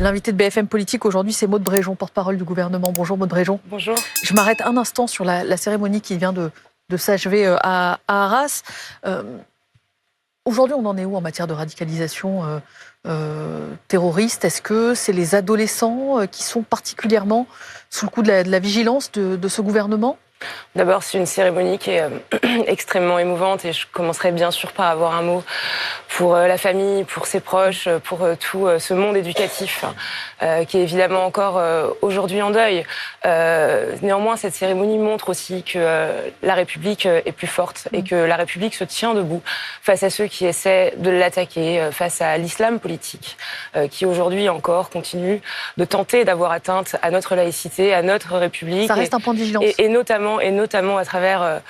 L'invité de BFM Politique aujourd'hui, c'est Maud Bréjon, porte-parole du gouvernement. Bonjour Maud Bréjon. Bonjour. Je m'arrête un instant sur la cérémonie qui vient de s'achever à Arras. Aujourd'hui, on en est où en matière de radicalisation terroriste? Est-ce que c'est les adolescents qui sont particulièrement sous le coup de la vigilance de ce gouvernement? D'abord, c'est une cérémonie qui est extrêmement émouvante et je commencerai bien sûr par avoir un mot pour la famille, pour ses proches, pour tout ce monde éducatif qui est évidemment encore aujourd'hui en deuil. Néanmoins, cette cérémonie montre aussi que la République est plus forte et que la République se tient debout face à ceux qui essaient de l'attaquer, face à l'islam politique qui aujourd'hui encore continue de tenter d'avoir atteinte à notre laïcité, à notre République. Ça reste un point de vigilance. Et notamment à travers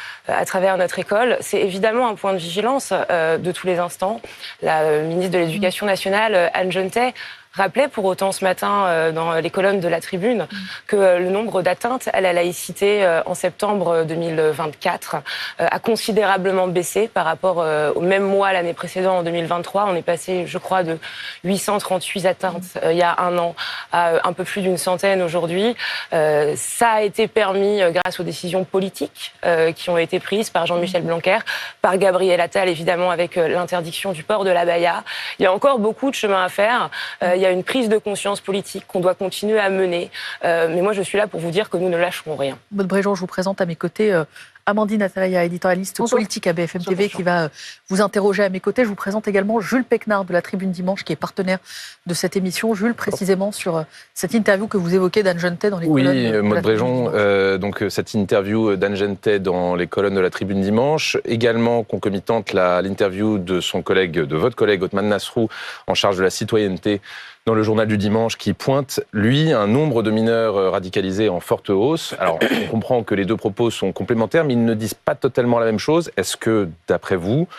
notre école. C'est évidemment un point de vigilance de tous les instants. La ministre de l'Éducation nationale, Anne Genetet, rappelait pour autant ce matin dans les colonnes de la Tribune que le nombre d'atteintes à la laïcité en septembre 2024 a considérablement baissé par rapport au même mois l'année précédente, en 2023. On est passé, je crois, de 838 atteintes il y a un an à un peu plus d'une centaine aujourd'hui. Ça a été permis grâce aux décisions politiques qui ont été prises par Jean-Michel Blanquer, par Gabriel Attal, évidemment, avec l'interdiction du port de l'abaya. Il y a encore beaucoup de chemin à faire. Il y a une prise de conscience politique qu'on doit continuer à mener. Mais moi, je suis là pour vous dire que nous ne lâcherons rien. Maud Bréjon, je vous présente à mes côtés Amandine Atalaya, éditorialiste politique à BFM TV, qui va vous interroger à mes côtés. Je vous présente également Jules Péquenard de la Tribune Dimanche, qui est partenaire de cette émission. Jules, précisément sur cette interview que vous évoquez d'Anne Genetet dans les colonnes de Maud la Bréjon, Tribune donc cette interview d'Anne Genetet dans les colonnes de la Tribune Dimanche, également concomitante l'interview de votre collègue Othmane Nasrou, en charge de la citoyenneté, dans le journal du dimanche, qui pointe, lui, un nombre de mineurs radicalisés en forte hausse. Alors, on comprend que les deux propos sont complémentaires, mais ils ne disent pas totalement la même chose. Est-ce que, d'après vous,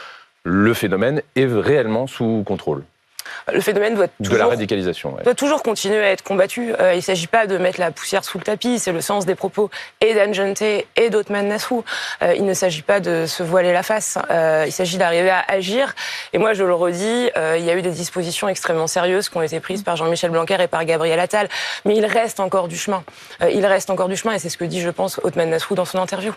le phénomène est réellement sous contrôle ? Le phénomène doit toujours continuer à être combattu. Il ne s'agit pas de mettre la poussière sous le tapis. C'est le sens des propos et d'Anne Genetet et d'Othmane Nasrou. Il ne s'agit pas de se voiler la face. Il s'agit d'arriver à agir. Et moi, je le redis, il y a eu des dispositions extrêmement sérieuses qui ont été prises par Jean-Michel Blanquer et par Gabriel Attal. Mais il reste encore du chemin. Et c'est ce que dit, je pense, Othmane Nasrou dans son interview.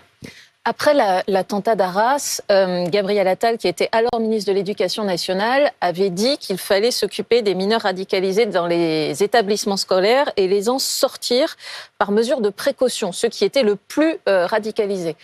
Après l'attentat d'Arras, Gabriel Attal, qui était alors ministre de l'Éducation nationale, avait dit qu'il fallait s'occuper des mineurs radicalisés dans les établissements scolaires et les en sortir par mesure de précaution, ceux qui étaient le plus radicalisés.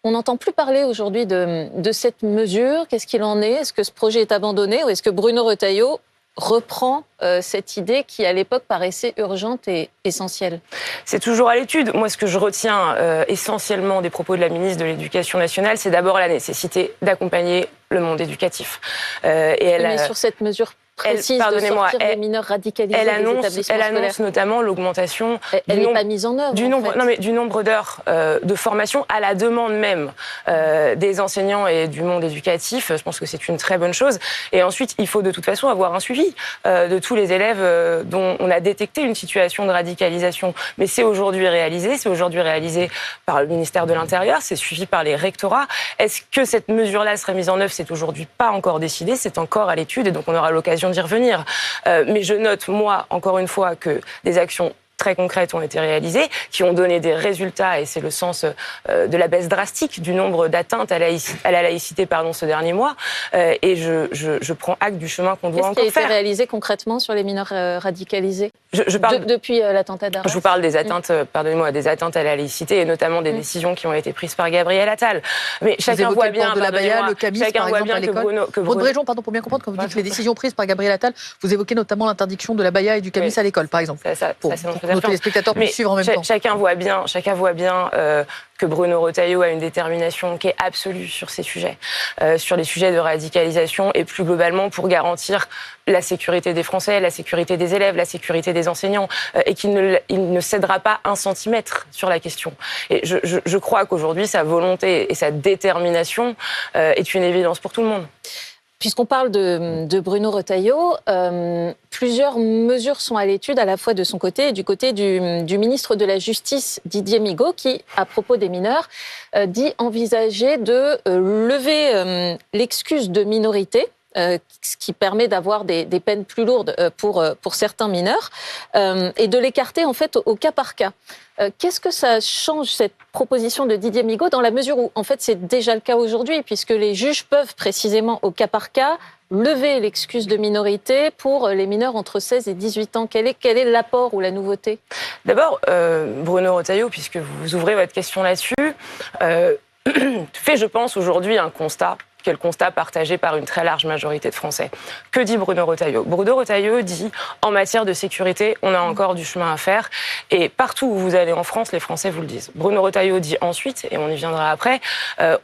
On n'entend plus parler aujourd'hui de cette mesure. Qu'est-ce qu'il en est? Est-ce que ce projet est abandonné ou est-ce que Bruno Retailleau reprend cette idée qui, à l'époque, paraissait urgente et essentielle? C'est toujours à l'étude. Moi, ce que je retiens essentiellement des propos de la ministre de l'Éducation nationale, c'est d'abord la nécessité d'accompagner le monde éducatif. Mais sur cette mesure précise de sortir des mineurs radicalisés des établissements scolaires. Elle annonce notamment l'augmentation du nombre d'heures de formation à la demande même des enseignants et du monde éducatif. Je pense que c'est une très bonne chose. Et ensuite, il faut de toute façon avoir un suivi de tous les élèves dont on a détecté une situation de radicalisation. Mais c'est aujourd'hui réalisé par le ministère de l'Intérieur, c'est suivi par les rectorats. Est-ce que cette mesure-là serait mise en œuvre? C'est aujourd'hui pas encore décidé, c'est encore à l'étude et donc on aura l'occasion d'y revenir. Mais je note, moi, encore une fois, que des actions très concrètes ont été réalisées, qui ont donné des résultats, et c'est le sens de la baisse drastique du nombre d'atteintes à la laïcité ce dernier mois. Et je prends acte du chemin qu'on doit encore faire. Qu'est-ce qui a été réalisé concrètement sur les mineurs radicalisés depuis l'attentat d'Arras? Je vous parle des atteintes, des atteintes à la laïcité, et notamment des décisions qui ont été prises par Gabriel Attal. Mais chacun voit bien, de l'abaya, le camis, par exemple, à l'école. Maud Bréjon, pardon, pour bien comprendre, quand vous dites les décisions prises par Gabriel Attal, vous évoquez notamment l'interdiction de l'abaya et du camis à l'école, par exemple. Nos téléspectateurs puissent suivre en même temps. Chacun voit bien que Bruno Retailleau a une détermination qui est absolue sur ces sujets, sur les sujets de radicalisation et plus globalement pour garantir la sécurité des Français, la sécurité des élèves, la sécurité des enseignants, et qu'il ne cédera pas un centimètre sur la question. Et je crois qu'aujourd'hui, sa volonté et sa détermination est une évidence pour tout le monde. Puisqu'on parle de Bruno Retailleau, plusieurs mesures sont à l'étude à la fois de son côté et du côté du ministre de la Justice, Didier Migaud, qui, à propos des mineurs, dit envisager de lever l'excuse de minorité ce qui permet d'avoir des peines plus lourdes pour certains mineurs, et de l'écarter en fait au cas par cas. Qu'est-ce que ça change, cette proposition de Didier Migaud, dans la mesure où en fait c'est déjà le cas aujourd'hui, puisque les juges peuvent précisément au cas par cas lever l'excuse de minorité pour les mineurs entre 16 et 18 ans. Quel est l'apport ou la nouveauté ? D'abord, Bruno Retailleau, puisque vous ouvrez votre question là-dessus, fait, je pense, aujourd'hui un constat, qui est le constat partagé par une très large majorité de Français. Que dit Bruno Retailleau ? Bruno Retailleau dit, en matière de sécurité, on a encore du chemin à faire. Et partout où vous allez en France, les Français vous le disent. Bruno Retailleau dit ensuite, et on y viendra après,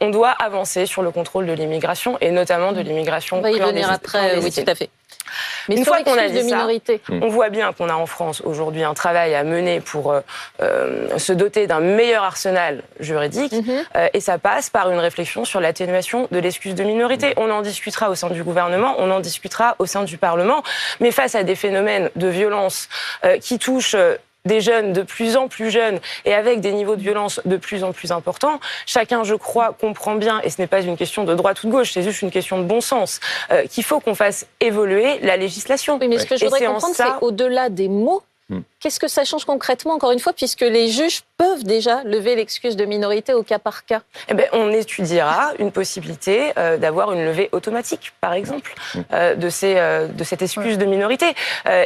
on doit avancer sur le contrôle de l'immigration, et notamment de l'immigration clandestine. On va y venir après, oui, tout à fait. Mais une fois qu'on a dit ça, minorité. on voit bien qu'on a en France aujourd'hui un travail à mener pour se doter d'un meilleur arsenal juridique, et ça passe par une réflexion sur l'atténuation de l'excuse de minorité. On en discutera au sein du gouvernement, on en discutera au sein du Parlement, mais face à des phénomènes de violence qui touchent des jeunes de plus en plus jeunes et avec des niveaux de violence de plus en plus importants, chacun, je crois, comprend bien, et ce n'est pas une question de droite ou de gauche, c'est juste une question de bon sens, qu'il faut qu'on fasse évoluer la législation. Oui, mais ce que je voudrais comprendre, c'est au-delà des mots, qu'est-ce que ça change concrètement, encore une fois, puisque les juges peuvent déjà lever l'excuse de minorité au cas par cas ? Eh bien, on étudiera une possibilité d'avoir une levée automatique, par exemple, de cette excuse de minorité,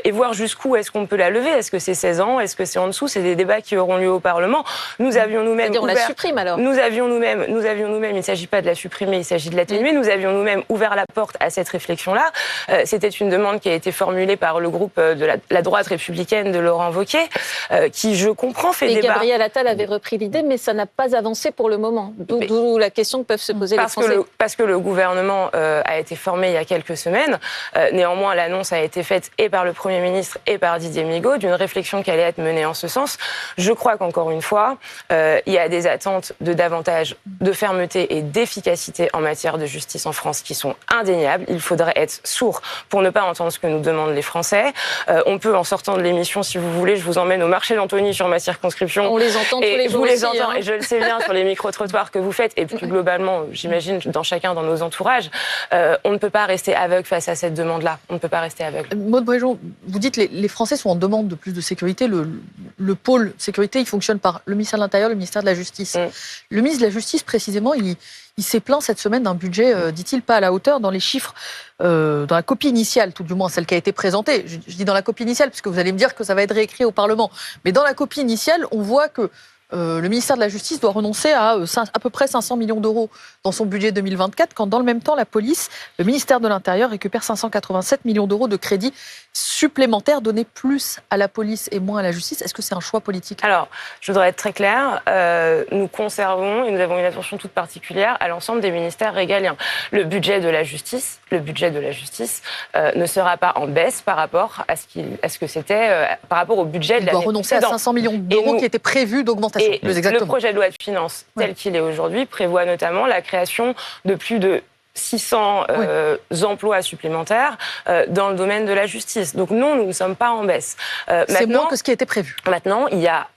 et voir jusqu'où est-ce qu'on peut la lever. Est-ce que c'est 16 ans ? Est-ce que c'est en dessous ? C'est des débats qui auront lieu au Parlement. Nous avions nous-mêmes on la supprime alors ? Nous avions nous-mêmes, il ne s'agit pas de la supprimer, il s'agit de l'atténuer. Nous avions nous-mêmes ouvert la porte à cette réflexion-là. C'était une demande qui a été formulée par le groupe de la droite républicaine de Laurent Wauquiez, qui, je comprends, fait débat. Gabriel Attal avait repris l'idée, mais ça n'a pas avancé pour le moment. D'où la question que peuvent se poser les Français. Parce que le gouvernement a été formé il y a quelques semaines. Néanmoins, l'annonce a été faite et par le Premier ministre et par Didier Migaud d'une réflexion qui allait être menée en ce sens. Je crois qu'encore une fois, il y a des attentes de davantage de fermeté et d'efficacité en matière de justice en France qui sont indéniables. Il faudrait être sourd pour ne pas entendre ce que nous demandent les Français. On peut, en sortant de l'émission, si vous voulez, je vous emmène au marché d'Antony sur ma circonscription. On les entend tous les jours. Vous les aussi, entendez, et je le sais bien sur les micro-trottoirs que vous faites, et plus globalement, j'imagine, dans chacun dans nos entourages. On ne peut pas rester aveugle face à cette demande-là. On ne peut pas rester aveugle. Maude Bréjon, vous dites que les Français sont en demande de plus de sécurité. Le pôle sécurité, il fonctionne par le ministère de l'Intérieur, le ministère de la Justice. Le ministre de la Justice, précisément, il s'est plaint cette semaine d'un budget, dit-il, pas à la hauteur dans les chiffres, dans la copie initiale, tout du moins celle qui a été présentée. Je dis dans la copie initiale, parce que vous allez me dire que ça va être réécrit au Parlement. Mais dans la copie initiale, on voit que le ministère de la Justice doit renoncer à peu près 500 millions d'euros dans son budget 2024, quand dans le même temps, la police, le ministère de l'Intérieur récupère 587 millions d'euros de crédits supplémentaires donnés plus à la police et moins à la justice. Est-ce que c'est un choix politique ? Alors, je voudrais être très claire, nous conservons et nous avons une attention toute particulière à l'ensemble des ministères régaliens. Le budget de la justice ne sera pas en baisse par rapport à ce que c'était, par rapport au budget de l'année précédente. Il doit renoncer à 500 millions d'euros qui étaient prévus d'augmentation. Et le projet de loi de finances tel qu'il est aujourd'hui prévoit notamment la création de plus de 600 emplois supplémentaires dans le domaine de la justice. Donc non, nous ne sommes pas en baisse. C'est moins que ce qui était prévu. Maintenant, il y a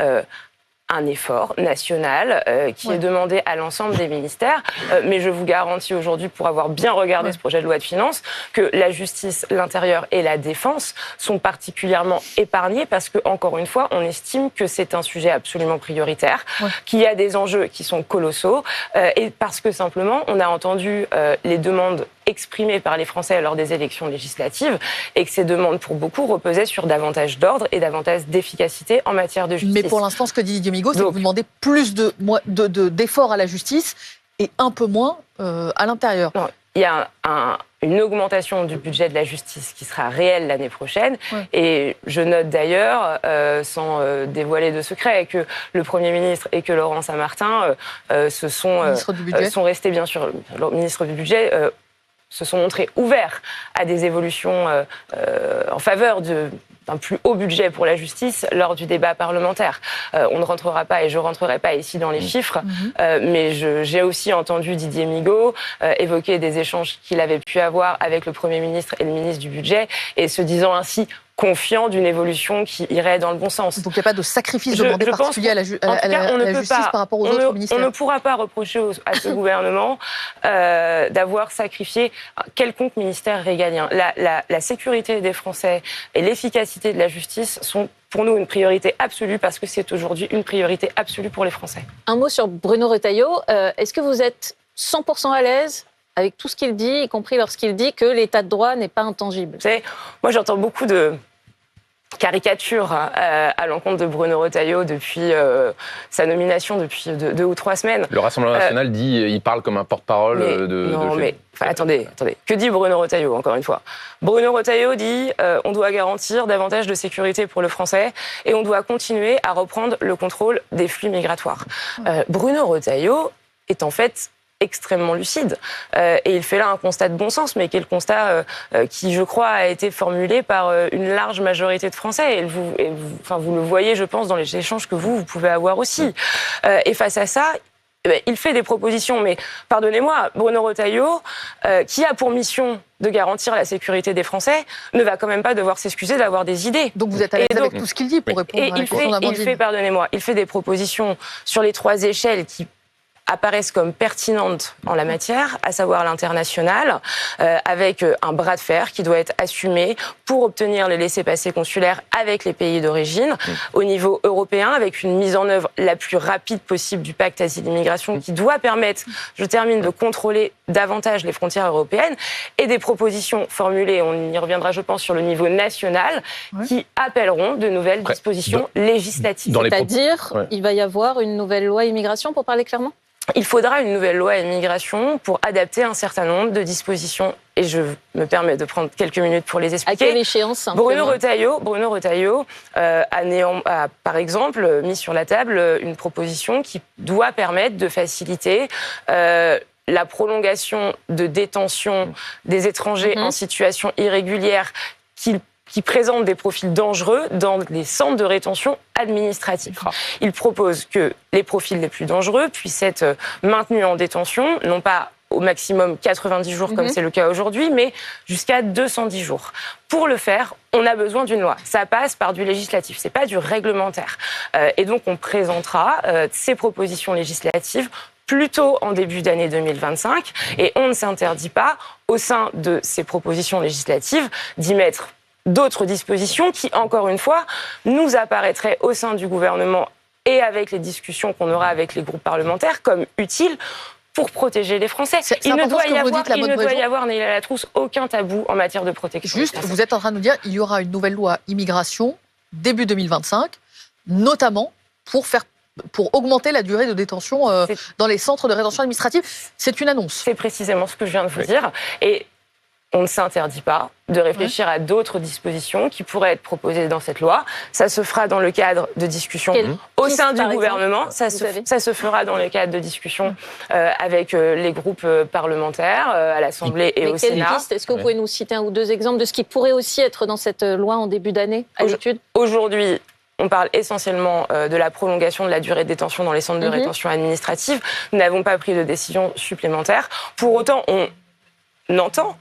un effort national qui est demandé à l'ensemble des ministères. Mais je vous garantis aujourd'hui, pour avoir bien regardé ce projet de loi de finances, que la justice, l'intérieur et la défense sont particulièrement épargnés parce que, encore une fois, on estime que c'est un sujet absolument prioritaire, qu'il y a des enjeux qui sont colossaux et parce que simplement, on a entendu les demandes exprimées par les Français lors des élections législatives et que ces demandes, pour beaucoup, reposaient sur davantage d'ordre et davantage d'efficacité en matière de justice. Mais pour l'instant, ce que dit Didier Migaud, c'est que vous demandez plus d'efforts à la justice et un peu moins à l'intérieur. Non, il y a une augmentation du budget de la justice qui sera réelle l'année prochaine. Et je note d'ailleurs, sans dévoiler de secret, que le Premier ministre et que Laurent Saint-Martin sont restés, bien sûr, le ministre du Budget, se sont montrés ouverts à des évolutions en faveur d'un plus haut budget pour la justice lors du débat parlementaire. On ne rentrera pas, et je ne rentrerai pas ici dans les chiffres, mais j'ai aussi entendu Didier Migaud évoquer des échanges qu'il avait pu avoir avec le Premier ministre et le ministre du Budget, et se disant ainsi confiant d'une évolution qui irait dans le bon sens. Donc il n'y a pas de sacrifice demandé particulier à la justice par rapport aux autres ministères. On ne pourra pas reprocher à ce gouvernement d'avoir sacrifié quelconque ministère régalien. La sécurité des Français et l'efficacité de la justice sont pour nous une priorité absolue parce que c'est aujourd'hui une priorité absolue pour les Français. Un mot sur Bruno Retailleau. Est-ce que vous êtes 100% à l'aise avec tout ce qu'il dit, y compris lorsqu'il dit que l'état de droit n'est pas intangible? Vous savez, moi j'entends beaucoup de caricature à l'encontre de Bruno Retailleau depuis sa nomination depuis 2 ou 3 semaines. Le Rassemblement national dit il parle comme un porte-parole attendez. Que dit Bruno Retailleau, encore une fois? Bruno Retailleau dit on doit garantir davantage de sécurité pour le français et on doit continuer à reprendre le contrôle des flux migratoires. Bruno Retailleau est en fait extrêmement lucide. Et il fait là un constat de bon sens, mais qui est le constat qui, je crois, a été formulé par une large majorité de Français. Et vous le voyez, je pense, dans les échanges que vous pouvez avoir aussi. Et face à ça, il fait des propositions. Mais pardonnez-moi, Bruno Retailleau, qui a pour mission de garantir la sécurité des Français, ne va quand même pas devoir s'excuser d'avoir des idées. Donc vous êtes à l'aise avec tout ce qu'il dit pour répondre à la question d'Amandine. Pardonnez-moi, il fait des propositions sur les 3 échelles qui apparaissent comme pertinentes en la matière, à savoir l'international, avec un bras de fer qui doit être assumé pour obtenir les laissez-passer consulaires avec les pays d'origine, au niveau européen, avec une mise en œuvre la plus rapide possible du pacte asile-immigration qui doit permettre, je termine, de contrôler davantage les frontières européennes, et des propositions formulées, on y reviendra je pense sur le niveau national, qui appelleront de nouvelles dispositions législatives. C'est-à-dire, il va y avoir une nouvelle loi immigration, pour parler clairement ? Il faudra une nouvelle loi immigration pour adapter un certain nombre de dispositions. Et je me permets de prendre quelques minutes pour les expliquer. À quelle échéance? Bruno Retailleau a, par exemple, mis sur la table une proposition qui doit permettre de faciliter la prolongation de détention des étrangers en situation irrégulière qui présentent des profils dangereux dans les centres de rétention administratifs. Il propose que les profils les plus dangereux puissent être maintenus en détention, non pas au maximum 90 jours comme c'est le cas aujourd'hui, mais jusqu'à 210 jours. Pour le faire, on a besoin d'une loi. Ça passe par du législatif, c'est pas du réglementaire. Et donc on présentera ces propositions législatives plutôt en début d'année 2025, et on ne s'interdit pas, au sein de ces propositions législatives, d'y mettre d'autres dispositions qui, encore une fois, nous apparaîtraient au sein du gouvernement et avec les discussions qu'on aura avec les groupes parlementaires comme utiles pour protéger les Français. Il ne doit y avoir, Neila Latrousse, aucun tabou en matière de protection. Juste, vous êtes en train de nous dire qu'il y aura une nouvelle loi immigration début 2025, notamment pour augmenter la durée de détention dans les centres de rétention administrative. C'est une annonce. C'est précisément ce que je viens de vous dire. Et on ne s'interdit pas de réfléchir à d'autres dispositions qui pourraient être proposées dans cette loi. Ça se fera dans le cadre de discussions au sein du gouvernement. Ça se fera dans le cadre de discussions avec les groupes parlementaires à l'Assemblée et au Sénat. Est-ce que vous pouvez nous citer 1 ou 2 exemples de ce qui pourrait aussi être dans cette loi en début d'année à l'étude ? Aujourd'hui, on parle essentiellement de la prolongation de la durée de détention dans les centres de rétention administrative. Nous n'avons pas pris de décision supplémentaire. Pour autant, on entend,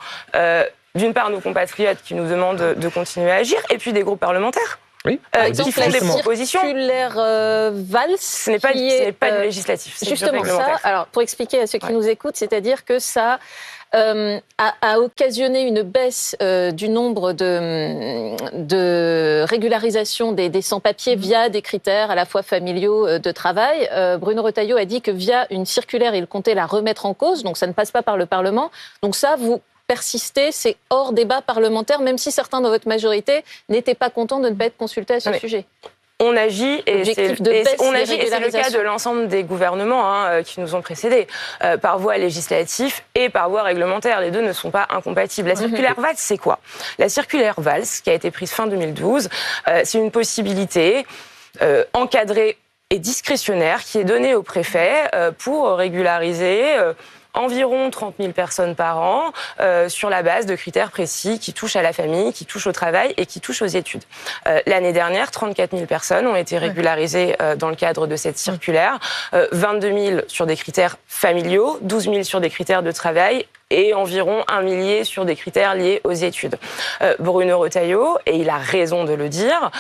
d'une part, nos compatriotes qui nous demandent de continuer à agir, et puis des groupes parlementaires qui font des propositions. Circulaire Valls, ce n'est pas du législatif, c'est justement du réglementaire. Ça. Alors, pour expliquer à ceux qui nous écoutent, c'est-à-dire que ça a occasionné une baisse du nombre de régularisation des sans-papiers via des critères à la fois familiaux de travail. Bruno Retailleau a dit que via une circulaire, il comptait la remettre en cause, donc ça ne passe pas par le Parlement. Donc ça, vous persistez, c'est hors débat parlementaire, même si certains de votre majorité n'étaient pas contents de ne pas être consultés à ce sujet. On agit, et c'est le cas de l'ensemble des gouvernements qui nous ont précédés, par voie législative et par voie réglementaire. Les deux ne sont pas incompatibles. La circulaire Valls, c'est quoi ? La circulaire Valls, qui a été prise fin 2012, c'est une possibilité encadrée et discrétionnaire qui est donnée au préfet pour régulariser environ 30 000 personnes par an, sur la base de critères précis qui touchent à la famille, qui touchent au travail et qui touchent aux études. L'année dernière, 34 000 personnes ont été régularisées dans le cadre de cette circulaire, 22 000 sur des critères familiaux, 12 000 sur des critères de travail et environ 1 millier sur des critères liés aux études. Bruno Retailleau, et il a raison de le dire,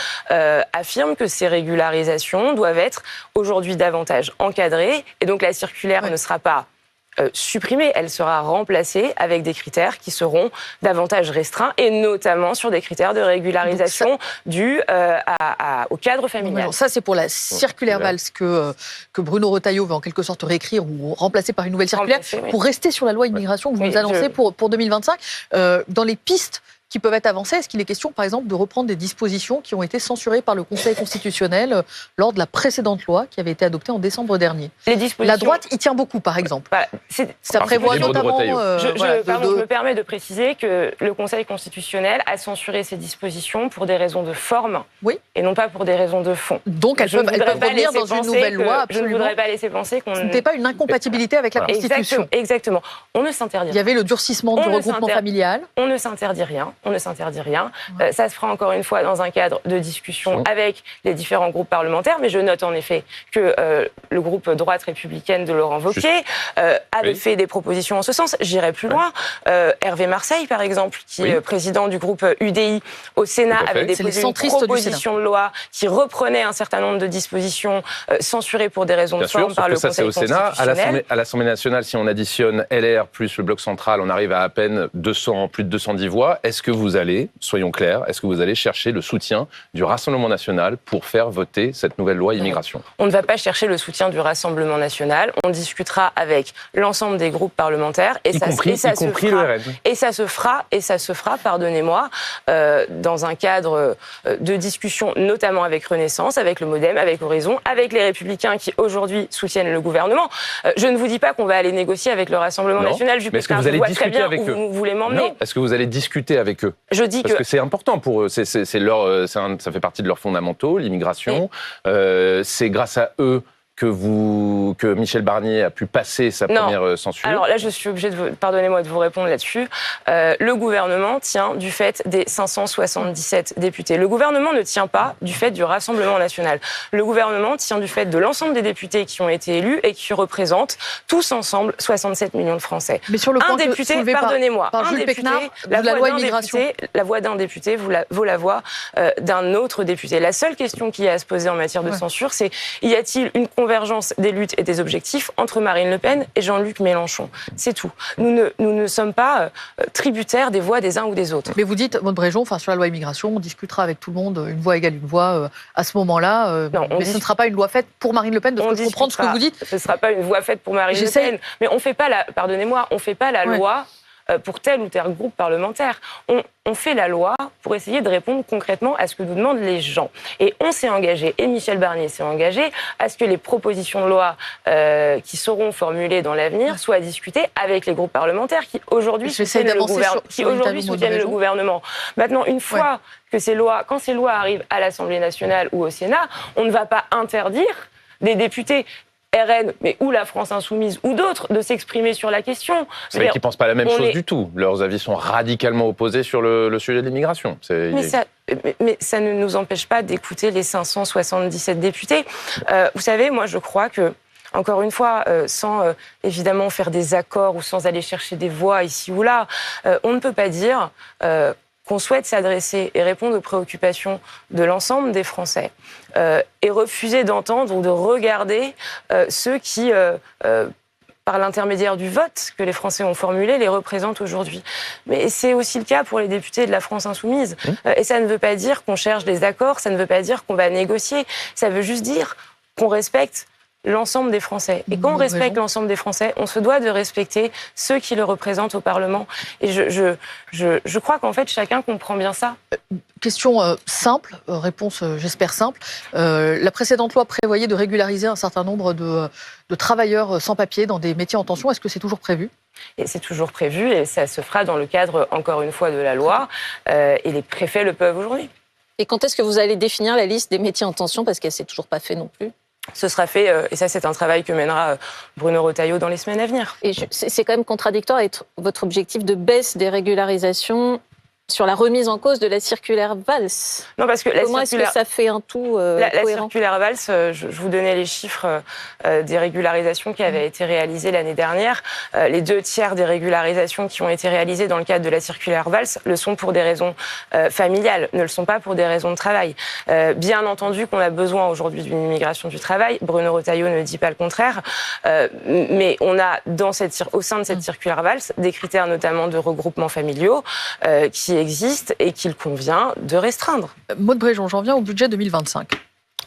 affirme que ces régularisations doivent être aujourd'hui davantage encadrées, et donc la circulaire ne sera pas supprimée, elle sera remplacée avec des critères qui seront davantage restreints, et notamment sur des critères de régularisation dus au cadre familial. Alors ça, c'est pour la circulaire Valls que Bruno Retailleau veut en quelque sorte réécrire ou remplacer par une nouvelle circulaire pour rester sur la loi immigration que vous nous annoncez pour 2025. Dans les pistes qui peuvent être avancées, est-ce qu'il est question, par exemple, de reprendre des dispositions qui ont été censurées par le Conseil constitutionnel lors de la précédente loi qui avait été adoptée en décembre dernier? La droite y tient beaucoup, par exemple. Ça prévoit notamment... je me permets de préciser que le Conseil constitutionnel a censuré ces dispositions pour des raisons de forme et non pas pour des raisons de fond. Donc elles peuvent revenir dans une nouvelle loi, absolument. Je ne voudrais pas laisser penser qu'on... Ce n'était pas une incompatibilité avec la Constitution. Exactement. On ne s'interdit rien. Il y avait le durcissement du regroupement familial. On ne s'interdit rien. On ne s'interdit rien. Ça se fera encore une fois dans un cadre de discussion avec les différents groupes parlementaires. Mais je note en effet que le groupe droite républicaine de Laurent Wauquiez avait fait des propositions en ce sens. J'irai plus loin. Hervé Marseille, par exemple, qui est président du groupe UDI au Sénat, avait déposé une proposition de loi qui reprenait un certain nombre de dispositions censurées pour des raisons de forme par le Conseil constitutionnel. À l'Assemblée nationale, si on additionne LR plus le bloc central, on arrive à peine plus de 210 voix. Est-ce que vous allez, soyons clairs, est-ce que vous allez chercher le soutien du Rassemblement national pour faire voter cette nouvelle loi immigration? On ne va pas chercher le soutien du Rassemblement national. On discutera avec l'ensemble des groupes parlementaires et ça se fera, pardonnez-moi, dans un cadre de discussion, notamment avec Renaissance, avec le MoDem, avec Horizon, avec les Républicains qui aujourd'hui soutiennent le gouvernement. Je ne vous dis pas qu'on va aller négocier avec le Rassemblement national. Mais est-ce que vous allez discuter avec eux? Vous voulez m'emmener? Est-ce que vous allez discuter avec eux? Parce que c'est important pour eux. Ça fait partie de leurs fondamentaux, l'immigration. C'est grâce à eux que Michel Barnier a pu passer sa première censure. Alors là, je suis obligée pardonnez-moi de vous répondre là-dessus. Le gouvernement tient du fait des 577 députés. Le gouvernement ne tient pas du fait du Rassemblement national. Le gouvernement tient du fait de l'ensemble des députés qui ont été élus et qui représentent tous ensemble 67 millions de Français. Mais sur le point soulevé pardonnez-moi, par Jules Pécnard, la voix d'un député vaut la voix d'un autre député. La seule question qu'il y a à se poser en matière de censure, c'est y a-t-il une convergence des luttes et des objectifs entre Marine Le Pen et Jean-Luc Mélenchon? C'est tout. Nous ne sommes pas tributaires des voix des uns ou des autres. Mais vous dites, Maud Bréjon, sur la loi immigration, on discutera avec tout le monde, une voix égale une voix, à ce moment-là. Mais ce ne sera pas une loi faite pour Marine Le Pen, de comprendre ce que vous dites. Ce ne sera pas une voix faite pour Marine Le Pen. Mais on ne fait pas la loi pour tel ou tel groupe parlementaire. On fait la loi pour essayer de répondre concrètement à ce que nous demandent les gens. Et on s'est engagé, et Michel Barnier s'est engagé, à ce que les propositions de loi qui seront formulées dans l'avenir soient discutées avec les groupes parlementaires qui aujourd'hui soutiennent le gouvernement. Maintenant, une fois que quand ces lois arrivent à l'Assemblée nationale ou au Sénat, on ne va pas interdire des députés RN, mais ou la France Insoumise, ou d'autres, de s'exprimer sur la question. C'est vrai qu'ils ne pensent pas la même chose du tout. Leurs avis sont radicalement opposés sur le sujet de l'immigration. Mais ça ne nous empêche pas d'écouter les 577 députés. Vous savez, moi je crois que, encore une fois, sans évidemment faire des accords ou sans aller chercher des voix ici ou là, on ne peut pas dire qu'on souhaite s'adresser et répondre aux préoccupations de l'ensemble des Français et refuser d'entendre ou de regarder ceux qui, par l'intermédiaire du vote que les Français ont formulé, les représentent aujourd'hui. Mais c'est aussi le cas pour les députés de la France Insoumise. Et ça ne veut pas dire qu'on cherche des accords, ça ne veut pas dire qu'on va négocier, ça veut juste dire qu'on respecte l'ensemble des Français. Et quand on respecte l'ensemble des Français, on se doit de respecter ceux qui le représentent au Parlement. Et je crois qu'en fait, chacun comprend bien ça. Question simple, réponse j'espère simple. La précédente loi prévoyait de régulariser un certain nombre de travailleurs sans papier dans des métiers en tension. Est-ce que c'est toujours prévu ? Et c'est toujours prévu et ça se fera dans le cadre, encore une fois, de la loi. Et les préfets le peuvent aujourd'hui. Et quand est-ce que vous allez définir la liste des métiers en tension ? Parce qu'elle ne s'est toujours pas fait non plus. ce sera fait, et ça c'est un travail que mènera Bruno Retailleau dans les semaines à venir. Et c'est quand même contradictoire avec votre objectif de baisse des régularisations sur la remise en cause de la circulaire Valls. Non, parce que Comment est-ce que ça fait un tout la cohérent ? circulaire Valls, je vous donnais les chiffres des régularisations qui avaient été réalisées l'année dernière. Les 2/3 des régularisations qui ont été réalisées dans le cadre de la circulaire Valls le sont pour des raisons familiales, ne le sont pas pour des raisons de travail. Bien entendu qu'on a besoin aujourd'hui d'une immigration du travail. Bruno Retailleau ne dit pas le contraire. Mais on a au sein de cette circulaire Valls des critères notamment de regroupement familiaux qui existent et qu'il convient de restreindre. Maude Bréjon, j'en viens au budget 2025.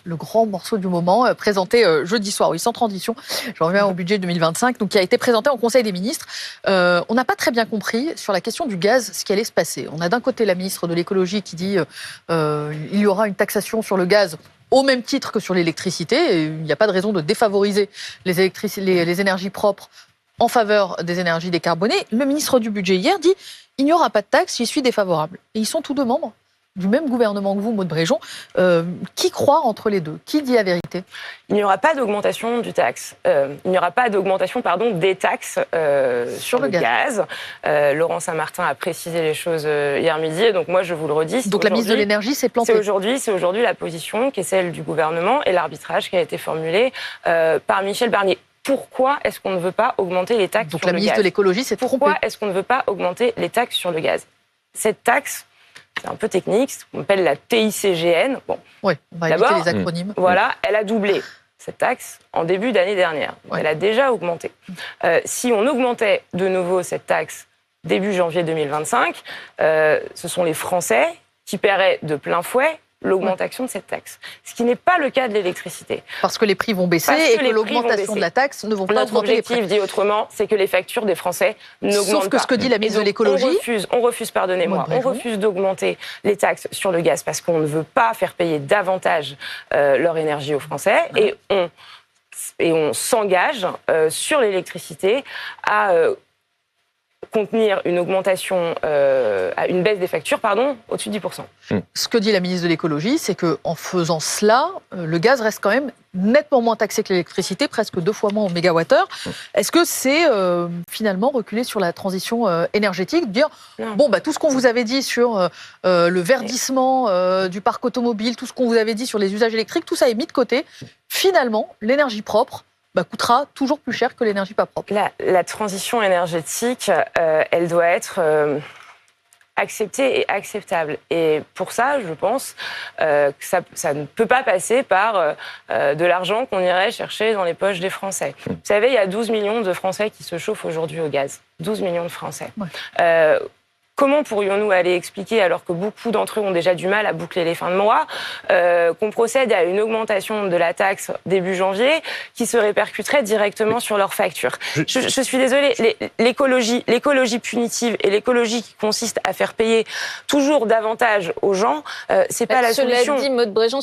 Le grand morceau du moment, présenté jeudi soir, oui, sans transition. J'en reviens au budget 2025, donc qui a été présenté en Conseil des ministres. On n'a pas très bien compris sur la question du gaz ce qui allait se passer. On a d'un côté la ministre de l'écologie qui dit il y aura une taxation sur le gaz au même titre que sur l'électricité. Et il n'y a pas de raison de défavoriser les énergies propres en faveur des énergies décarbonées. Le ministre du budget hier dit il n'y aura pas de taxe, j'y suis défavorable. Et ils sont tous deux membres du même gouvernement que vous, Maude Bréjon. Qui croit entre les deux ? Qui dit la vérité ? Il n'y aura pas d'augmentation du taxe. Il n'y aura pas d'augmentation, des taxes sur le gaz. Laurent Saint-Martin a précisé les choses hier midi, et donc moi je vous le redis. Donc la ministre de l'Énergie s'est plantée. C'est aujourd'hui la position qui est celle du gouvernement et l'arbitrage qui a été formulé par Michel Barnier. Pourquoi est-ce qu'on ne veut pas augmenter les taxes sur le gaz ? Donc la ministre de l'écologie s'est trompée. Pourquoi est-ce qu'on ne veut pas augmenter les taxes sur le gaz ? Cette taxe, c'est un peu technique, on appelle la TICGN. Bon, oui, on va éviter les acronymes. Voilà, elle a doublé cette taxe en début d'année dernière. Elle a déjà augmenté. Si on augmentait de nouveau cette taxe début janvier 2025, ce sont les Français qui paieraient de plein fouet l'augmentation de cette taxe. Ce qui n'est pas le cas de l'électricité. Parce que les prix vont baisser et que l'augmentation de la taxe ne vont pas augmenter les prix. Notre objectif, dit autrement, c'est que les factures des Français n'augmentent pas. Sauf que ce que dit la ministre de l'écologie... On refuse d'augmenter les taxes sur le gaz parce qu'on ne veut pas faire payer davantage leur énergie aux Français. Et on s'engage sur l'électricité à contenir une augmentation, une baisse des factures, au-dessus de 10%. Ce que dit la ministre de l'écologie, c'est qu'en faisant cela, le gaz reste quand même nettement moins taxé que l'électricité, presque 2 fois moins au mégawattheure. Est-ce que c'est finalement reculer sur la transition énergétique, dire tout ce qu'on vous avait dit sur le verdissement du parc automobile, tout ce qu'on vous avait dit sur les usages électriques, tout ça est mis de côté. Finalement, l'énergie propre coûtera toujours plus cher que l'énergie pas propre. La transition énergétique, elle doit être acceptée et acceptable. Et pour ça, je pense que ça ne peut pas passer par de l'argent qu'on irait chercher dans les poches des Français. Vous savez, il y a 12 millions de Français qui se chauffent aujourd'hui au gaz. 12 millions de Français. Ouais. Comment pourrions-nous aller expliquer, alors que beaucoup d'entre eux ont déjà du mal à boucler les fins de mois, qu'on procède à une augmentation de la taxe début janvier qui se répercuterait directement sur leurs factures ? Je suis désolée, l'écologie punitive et l'écologie qui consiste à faire payer toujours davantage aux gens, c'est pas la solution. Cela dit, Maude Bréjon,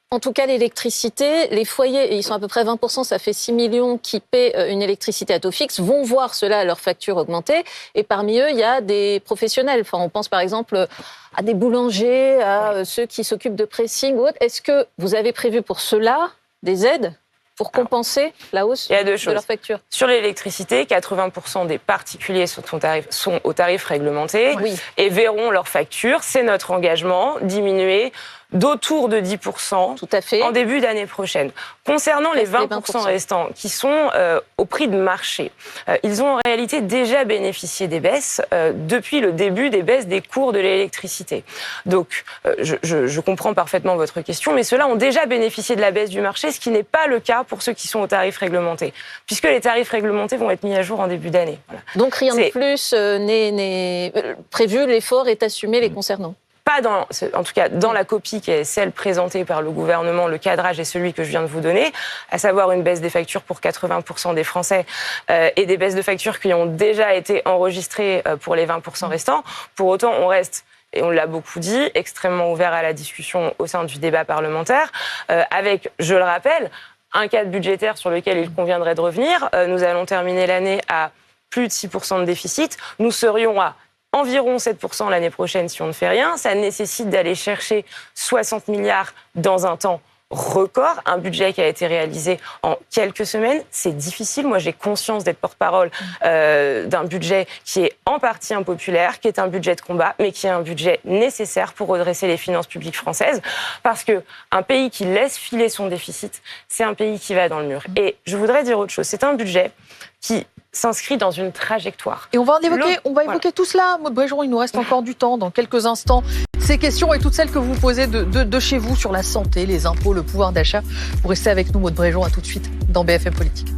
en tout cas, l'électricité, les foyers, et ils sont à peu près 20%, ça fait 6 millions qui paient une électricité à taux fixe, vont voir cela, leur facture augmenter. Et parmi eux, il y a des professionnels. Enfin, on pense par exemple à des boulangers, à ceux qui s'occupent de pressing ou autre. Est-ce que vous avez prévu pour cela des aides pour compenser la hausse de leur facture ? Sur l'électricité, 80% des particuliers sont au tarif réglementé et verront leur facture, c'est notre engagement, diminuer d'autour de 10% Tout à fait. En début d'année prochaine. Concernant les 20% restants qui sont au prix de marché, ils ont en réalité déjà bénéficié des baisses depuis le début des baisses des cours de l'électricité. Donc, je comprends parfaitement votre question, mais ceux-là ont déjà bénéficié de la baisse du marché, ce qui n'est pas le cas pour ceux qui sont au tarif réglementé, puisque les tarifs réglementés vont être mis à jour en début d'année. Voilà. Donc rien de plus n'est prévu, l'effort est assumé les concernant. Pas en tout cas dans la copie qui est celle présentée par le gouvernement, le cadrage est celui que je viens de vous donner, à savoir une baisse des factures pour 80% des Français et des baisses de factures qui ont déjà été enregistrées pour les 20% restants. Pour autant, on reste, et on l'a beaucoup dit, extrêmement ouvert à la discussion au sein du débat parlementaire, avec, je le rappelle, un cadre budgétaire sur lequel il conviendrait de revenir. Nous allons terminer l'année à plus de 6% de déficit. Nous serions à environ 7% l'année prochaine si on ne fait rien. Ça nécessite d'aller chercher 60 milliards dans un temps record, un budget qui a été réalisé en quelques semaines. C'est difficile. Moi, j'ai conscience d'être porte-parole d'un budget qui est en partie impopulaire, qui est un budget de combat, mais qui est un budget nécessaire pour redresser les finances publiques françaises. Parce qu'un pays qui laisse filer son déficit, c'est un pays qui va dans le mur. Et je voudrais dire autre chose. C'est un budget qui s'inscrit dans une trajectoire. Et on va évoquer tout cela. Maud Bréjon, il nous reste encore du temps dans quelques instants. Ces questions et toutes celles que vous posez de chez vous sur la santé, les impôts, le pouvoir d'achat. Vous restez avec nous, Maud Bréjon. À tout de suite dans BFM Politique.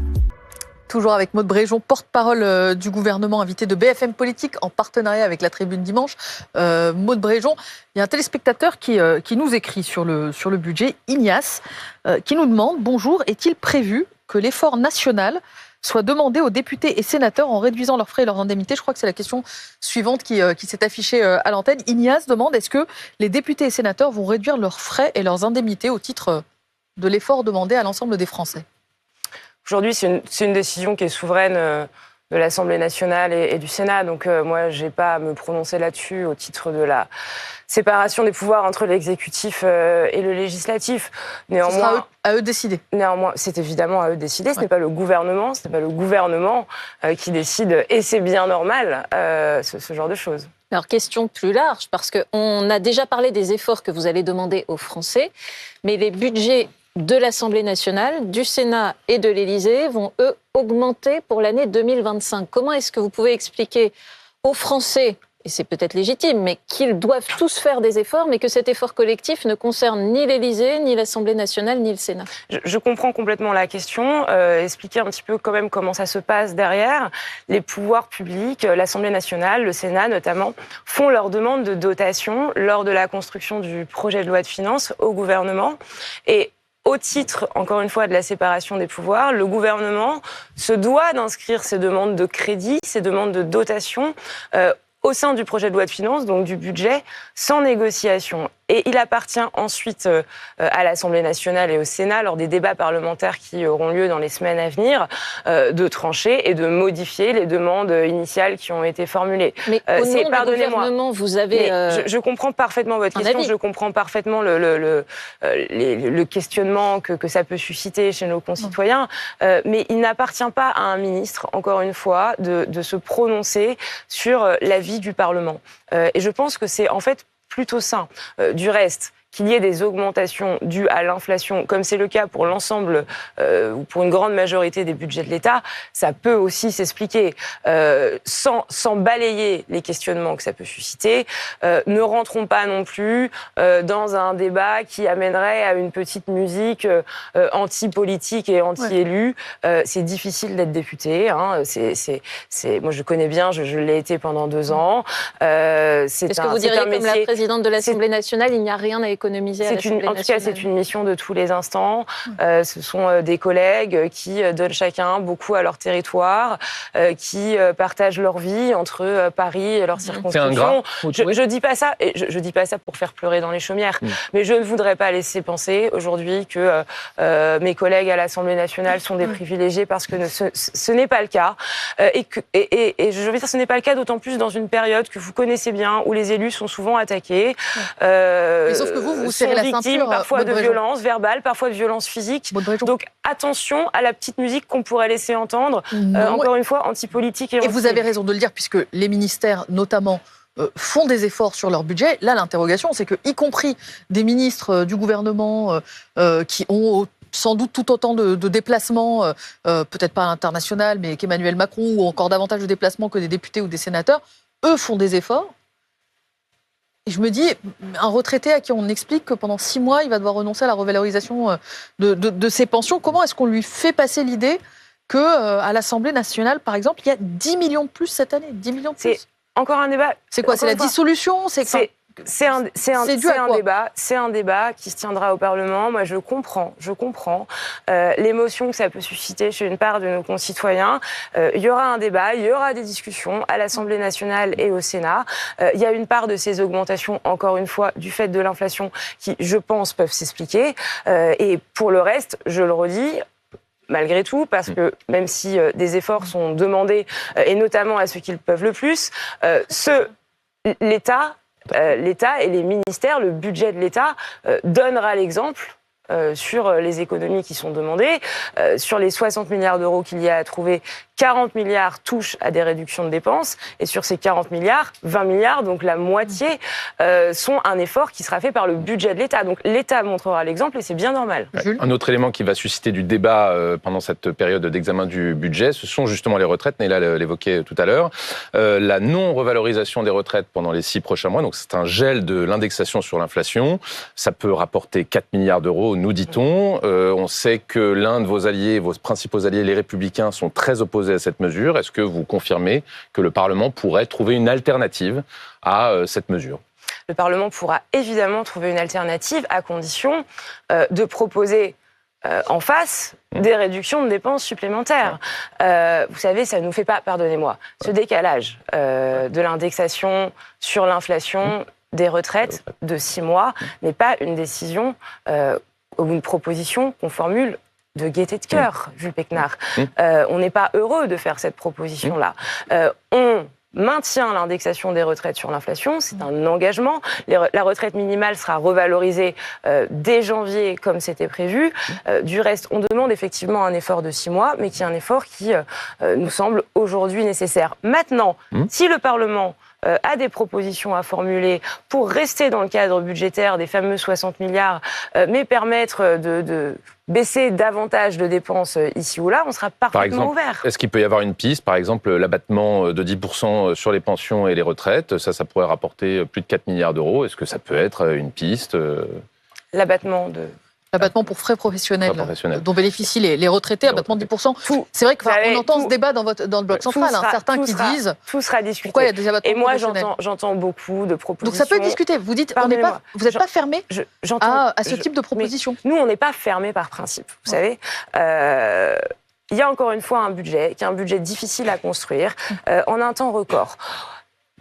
Toujours avec Maud Bréjon, porte-parole du gouvernement, invité de BFM Politique en partenariat avec la Tribune Dimanche. Maud Bréjon, il y a un téléspectateur qui nous écrit sur le budget, Ignace, qui nous demande « Bonjour, est-il prévu que l'effort national soit demandé aux députés et sénateurs en réduisant leurs frais et leurs indemnités ?» Je crois que c'est la question suivante qui s'est affichée à l'antenne. Ignace demande, est-ce que les députés et sénateurs vont réduire leurs frais et leurs indemnités au titre de l'effort demandé à l'ensemble des Français ? Aujourd'hui, c'est une décision qui est souveraine de l'Assemblée nationale et du Sénat. Donc moi, je n'ai pas à me prononcer là-dessus au titre de la séparation des pouvoirs entre l'exécutif et le législatif. Néanmoins, ce sera à eux de décider. Néanmoins, c'est évidemment à eux de décider. Ce n'est pas le gouvernement, qui décide, et c'est bien normal, ce genre de choses. Alors, question plus large, parce qu'on a déjà parlé des efforts que vous allez demander aux Français, mais les budgets de l'Assemblée nationale, du Sénat et de l'Élysée vont, eux, augmenter pour l'année 2025. Comment est-ce que vous pouvez expliquer aux Français, et c'est peut-être légitime, mais qu'ils doivent tous faire des efforts, mais que cet effort collectif ne concerne ni l'Élysée, ni l'Assemblée nationale, ni le Sénat? Je comprends complètement la question. Expliquer un petit peu quand même comment ça se passe derrière. Les pouvoirs publics, l'Assemblée nationale, le Sénat notamment, font leur demande de dotation lors de la construction du projet de loi de finances au gouvernement. Et au titre, encore une fois, de la séparation des pouvoirs, le gouvernement se doit d'inscrire ses demandes de crédit, ses demandes de dotation au sein du projet de loi de finances, donc du budget, sans négociation. Et il appartient ensuite à l'Assemblée nationale et au Sénat, lors des débats parlementaires qui auront lieu dans les semaines à venir, de trancher et de modifier les demandes initiales qui ont été formulées. Mais au nom du gouvernement, vous avez... Je comprends parfaitement votre question, je comprends parfaitement le questionnement que ça peut susciter chez nos concitoyens, mais il n'appartient pas à un ministre, encore une fois, de se prononcer sur l'avis du Parlement. Et je pense que c'est en fait plutôt sain. Du reste, qu'il y ait des augmentations dues à l'inflation, comme c'est le cas pour l'ensemble ou pour une grande majorité des budgets de l'État, ça peut aussi s'expliquer sans balayer les questionnements que ça peut susciter. Ne rentrons pas non plus dans un débat qui amènerait à une petite musique anti-politique et anti-élu. C'est difficile d'être député. Hein. Moi, je connais bien, je l'ai été pendant 2 ans. Est-ce que vous diriez, comme la présidente de l'Assemblée nationale, il n'y a rien à économiser à l'Assemblée nationale? En tout cas, c'est une mission de tous les instants. Ce sont des collègues qui donnent chacun beaucoup à leur territoire, qui partagent leur vie entre Paris et leur circonscription. Je dis pas ça, et je dis pas ça pour faire pleurer dans les chaumières, mais je ne voudrais pas laisser penser aujourd'hui que mes collègues à l'Assemblée nationale sont des privilégiés, parce que ce n'est pas le cas. Et je veux dire, ce n'est pas le cas d'autant plus dans une période que vous connaissez bien, où les élus sont souvent attaqués. Sauf que vous serrez la ceinture, parfois de violences verbales, parfois de violences physiques. Donc attention à la petite musique qu'on pourrait laisser entendre, encore une fois, anti-politique et vous avez raison de le dire, puisque les ministères, notamment, font des efforts sur leur budget. Là, l'interrogation, c'est que, y compris des ministres du gouvernement qui ont sans doute tout autant de déplacements, peut-être pas à l'international, mais qu'Emmanuel Macron, ou encore davantage de déplacements que des députés ou des sénateurs, eux font des efforts. Et je me dis, un retraité à qui on explique que pendant 6 mois, il va devoir renoncer à la revalorisation de ses pensions, comment est-ce qu'on lui fait passer l'idée qu'à l'Assemblée nationale, par exemple, il y a 10 millions de plus cette année, 10 millions de plus? C'est encore un débat. C'est quoi? C'est la dissolution? C'est un débat qui se tiendra au Parlement. Moi, je comprends l'émotion que ça peut susciter chez une part de nos concitoyens. Il y aura un débat, il y aura des discussions à l'Assemblée nationale et au Sénat. Il y a une part de ces augmentations, encore une fois, du fait de l'inflation, qui, je pense, peuvent s'expliquer. Et pour le reste, je le redis, malgré tout, parce que même si des efforts sont demandés, et notamment à ceux qui le peuvent le plus, l'État et les ministères, le budget de l'État donnera l'exemple sur les économies qui sont demandées. Sur les 60 milliards d'euros qu'il y a à trouver, 40 milliards touchent à des réductions de dépenses. Et sur ces 40 milliards, 20 milliards, donc la moitié, sont un effort qui sera fait par le budget de l'État. Donc l'État montrera l'exemple et c'est bien normal. Ouais. Un autre élément qui va susciter du débat pendant cette période d'examen du budget, ce sont justement les retraites. Néla l'évoquait tout à l'heure. La non-revalorisation des retraites pendant les 6 prochains mois, donc c'est un gel de l'indexation sur l'inflation. Ça peut rapporter 4 milliards d'euros, nous dit-on. On sait que l'un de vos alliés, vos principaux alliés, les Républicains, sont très opposés à cette mesure. Est-ce que vous confirmez que le Parlement pourrait trouver une alternative à cette mesure ? Le Parlement pourra évidemment trouver une alternative à condition de proposer en face des réductions de dépenses supplémentaires. Vous savez, ça ne nous fait pas, pardonnez-moi, ce décalage de l'indexation sur l'inflation des retraites de 6 mois n'est pas une décision ou une proposition qu'on formule de gaieté de cœur, Jules Pécnard. On n'est pas heureux de faire cette proposition-là. On maintient l'indexation des retraites sur l'inflation, c'est un engagement. La retraite minimale sera revalorisée dès janvier, comme c'était prévu. Du reste, on demande effectivement un effort de 6 mois, mais qui est un effort qui nous semble aujourd'hui nécessaire. Maintenant, si le Parlement a des propositions à formuler pour rester dans le cadre budgétaire des fameux 60 milliards, mais permettre de baisser davantage de dépenses ici ou là, on sera parfaitement ouvert. Est-ce qu'il peut y avoir une piste, par exemple l'abattement de 10% sur les pensions et les retraites, ça pourrait rapporter plus de 4 milliards d'euros, est-ce que ça peut être une piste L'abattement pour frais professionnels dont bénéficient les retraités, abattement de 10%. C'est vrai qu'on entend ce débat dans le bloc central. Certains qui disent tout sera discuté. Pourquoi il y a des abattements professionnels. Et moi, j'entends beaucoup de propositions. Donc ça peut être discuté. Vous dites, vous n'êtes pas fermé à ce type de proposition. Nous, on n'est pas fermé par principe. Vous savez, il y a encore une fois un budget qui est un budget difficile à construire en un temps record.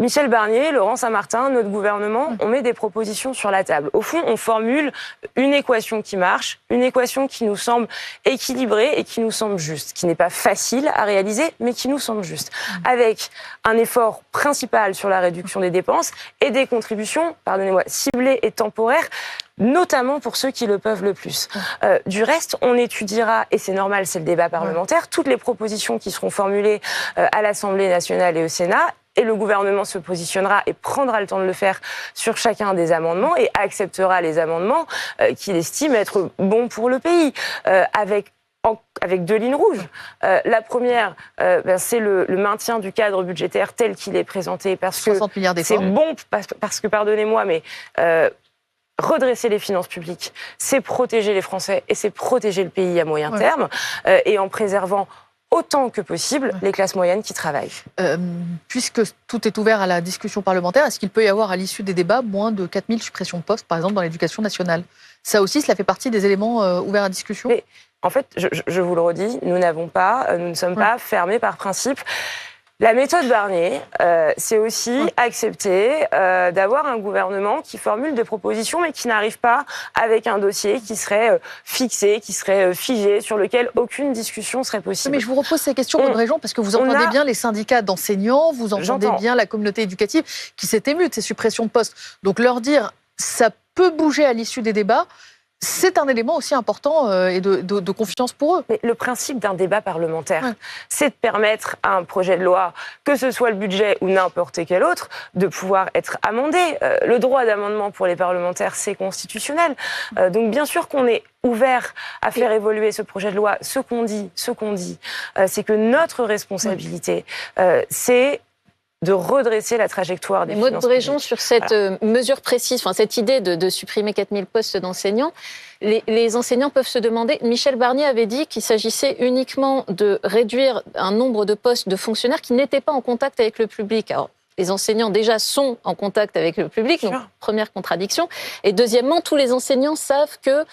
Michel Barnier, Laurent Saint-Martin, notre gouvernement, on met des propositions sur la table. Au fond, on formule une équation qui marche, une équation qui nous semble équilibrée et qui nous semble juste, qui n'est pas facile à réaliser, mais qui nous semble juste. Avec un effort principal sur la réduction des dépenses et des contributions, pardonnez-moi, ciblées et temporaires, notamment pour ceux qui le peuvent le plus. Du reste, on étudiera, et c'est normal, c'est le débat parlementaire, toutes les propositions qui seront formulées à l'Assemblée nationale et au Sénat, et le gouvernement se positionnera et prendra le temps de le faire sur chacun des amendements et acceptera les amendements qu'il estime être bons pour le pays, avec 2 lignes rouges. La première, c'est le maintien du cadre budgétaire tel qu'il est présenté, parce que c'est bon, parce que, pardonnez-moi, mais redresser les finances publiques, c'est protéger les Français et c'est protéger le pays à moyen terme, et en préservant autant que possible les classes moyennes qui travaillent. Puisque tout est ouvert à la discussion parlementaire, est-ce qu'il peut y avoir à l'issue des débats moins de 4000 suppressions de postes, par exemple, dans l'éducation nationale ? Ça aussi, cela fait partie des éléments ouverts à discussion ? Mais, en fait, je vous le redis, nous ne sommes pas fermés par principe. La méthode Barnier, c'est aussi accepter d'avoir un gouvernement qui formule des propositions, mais qui n'arrive pas avec un dossier qui serait fixé, qui serait figé, sur lequel aucune discussion serait possible. Mais je vous repose ces questions, Aude Réjean, parce que vous entendez bien les syndicats d'enseignants, vous entendez bien la communauté éducative qui s'est émue de ces suppressions de postes. Donc leur dire, ça peut bouger à l'issue des débats, c'est un élément aussi important et de confiance pour eux. Mais le principe d'un débat parlementaire, c'est de permettre à un projet de loi, que ce soit le budget ou n'importe quel autre, de pouvoir être amendé. Le droit d'amendement pour les parlementaires, c'est constitutionnel. Donc bien sûr qu'on est ouvert à faire évoluer ce projet de loi. Ce qu'on dit, c'est que notre responsabilité, c'est de redresser la trajectoire des finances publiques. Aude Réjean, sur cette mesure précise, cette idée de supprimer 4000 postes d'enseignants, les enseignants peuvent se demander, Michel Barnier avait dit qu'il s'agissait uniquement de réduire un nombre de postes de fonctionnaires qui n'étaient pas en contact avec le public. Alors, les enseignants déjà sont en contact avec le public, donc première contradiction. Et deuxièmement, tous les enseignants savent que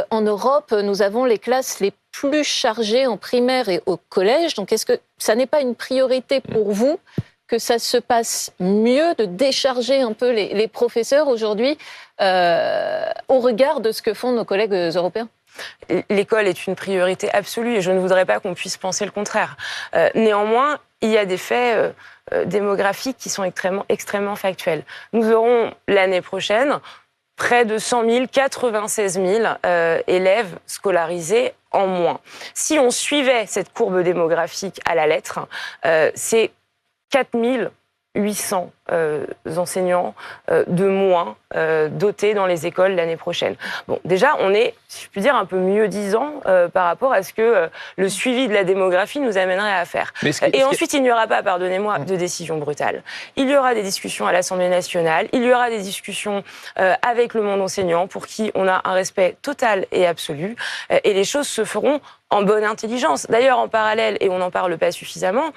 en Europe, nous avons les classes les plus chargées en primaire et au collège. Donc est-ce que ça n'est pas une priorité pour vous que ça se passe mieux, de décharger un peu les professeurs aujourd'hui au regard de ce que font nos collègues européens ? L'école est une priorité absolue et je ne voudrais pas qu'on puisse penser le contraire. Néanmoins, il y a des faits démographiques qui sont extrêmement factuels. Nous aurons l'année prochaine près de 100 000, 96 000 élèves scolarisés en moins. Si on suivait cette courbe démographique à la lettre, c'est 4 800 enseignants de moins dotés dans les écoles l'année prochaine. Bon, déjà, on est, si je puis dire, un peu mieux disant par rapport à ce que le suivi de la démographie nous amènerait à faire. Et ensuite, il n'y aura pas, pardonnez-moi, de décision brutale. Il y aura des discussions à l'Assemblée nationale, il y aura des discussions avec le monde enseignant pour qui on a un respect total et absolu, et les choses se feront en bonne intelligence. D'ailleurs, en parallèle, et on n'en parle pas suffisamment,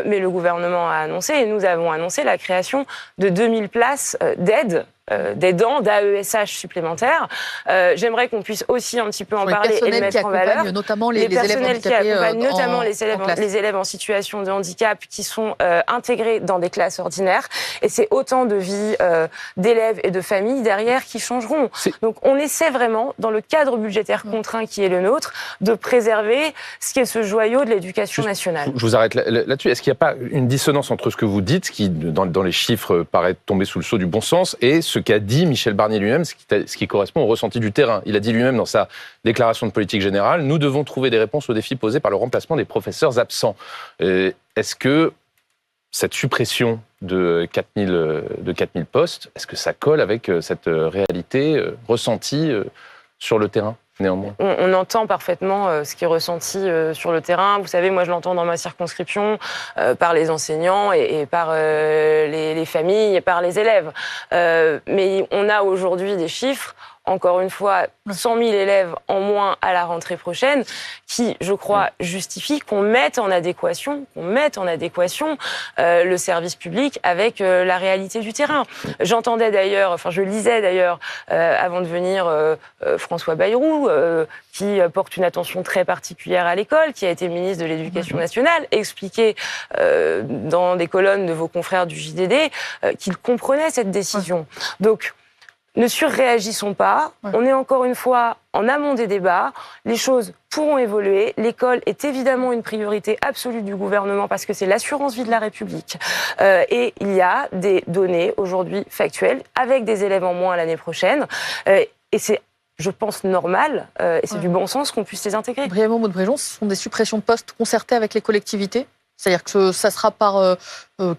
mais le gouvernement a annoncé, et nous avons annoncé la création de 2000 places d'aidants, d'AESH supplémentaires. J'aimerais qu'on puisse aussi un petit peu en parler et le mettre en valeur. Notamment les personnels qui accompagnent notamment les élèves en situation de handicap qui sont intégrés dans des classes ordinaires. Et c'est autant de vies d'élèves et de familles derrière qui changeront. Donc on essaie vraiment, dans le cadre budgétaire contraint qui est le nôtre, de préserver ce qui est ce joyau de l'éducation nationale. Je vous arrête là-dessus. Est-ce qu'il n'y a pas une dissonance entre ce que vous dites, qui dans les chiffres paraît tomber sous le sceau du bon sens, et ce qu'a dit Michel Barnier lui-même, ce qui correspond au ressenti du terrain? Il a dit lui-même dans sa déclaration de politique générale: nous devons trouver des réponses aux défis posés par le remplacement des professeurs absents. Est-ce que cette suppression de 4000 postes, est-ce que ça colle avec cette réalité ressentie sur le terrain? Néanmoins. On entend parfaitement ce qui est ressenti sur le terrain. Vous savez, moi je l'entends dans ma circonscription par les enseignants et par les familles et par les élèves. Mais on a aujourd'hui des chiffres, encore une fois, 100 000 élèves en moins à la rentrée prochaine, qui, je crois, justifient qu'on mette en adéquation le service public avec la réalité du terrain. J'entendais d'ailleurs, enfin je lisais d'ailleurs, avant de venir, François Bayrou, qui porte une attention très particulière à l'école, qui a été ministre de l'Éducation nationale, expliquer dans des colonnes de vos confrères du JDD qu'il comprenait cette décision. Donc, ne surréagissons pas. On est encore une fois en amont des débats. Les choses pourront évoluer. L'école est évidemment une priorité absolue du gouvernement parce que c'est l'assurance vie de la République. Et il y a des données aujourd'hui factuelles avec des élèves en moins l'année prochaine. Et c'est, je pense, normal et c'est du bon sens qu'on puisse les intégrer. Brièvement, Maud Bréjon, ce sont des suppressions de postes concertées avec les collectivités? C'est-à-dire que ça sera par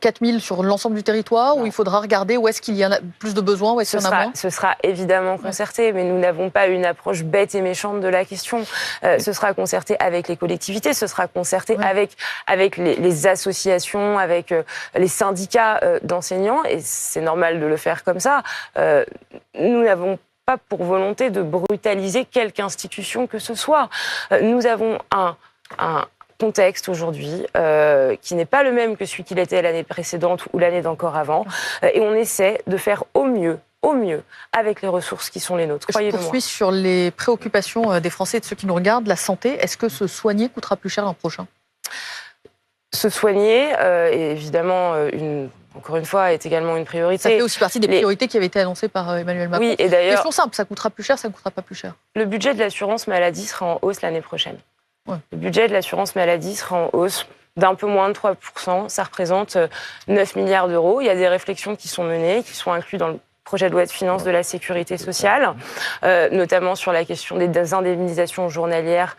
4000 sur l'ensemble du territoire, ou il faudra regarder où est-ce qu'il y en a plus de besoins, où est-ce qu'il y en a moins? Ce sera évidemment concerté, mais nous n'avons pas une approche bête et méchante de la question. Ce sera concerté avec les collectivités, ce sera concerté avec les associations, avec les syndicats d'enseignants, et c'est normal de le faire comme ça. Nous n'avons pas pour volonté de brutaliser quelque institution que ce soit. Nous avons un contexte aujourd'hui qui n'est pas le même que celui qu'il était l'année précédente ou l'année d'encore avant, et on essaie de faire au mieux avec les ressources qui sont les nôtres. Je poursuis sur les préoccupations des Français et de ceux qui nous regardent. La santé, est-ce que se soigner coûtera plus cher l'an prochain? Se soigner, évidemment, encore une fois, est également une priorité. Ça fait aussi partie des priorités qui avaient été annoncées par Emmanuel Macron. Oui, et d'ailleurs, question simple, ça coûtera plus cher, ça ne coûtera pas plus cher? Le budget de l'assurance maladie sera en hausse l'année prochaine. Le budget de l'assurance maladie sera en hausse d'un peu moins de 3%. Ça représente 9 milliards d'euros. Il y a des réflexions qui sont menées, qui sont incluses dans le projet de loi de finances de la sécurité sociale, notamment sur la question des indemnisations journalières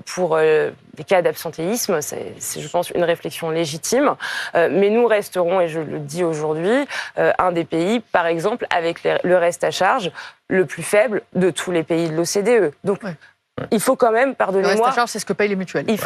pour des cas d'absentéisme. C'est, je pense, une réflexion légitime. Mais nous resterons, et je le dis aujourd'hui, un des pays, par exemple, avec le reste à charge le plus faible de tous les pays de l'OCDE. Donc, il faut quand même, pardonnez-moi... Le reste à charge, c'est ce que payent les mutuelles. Il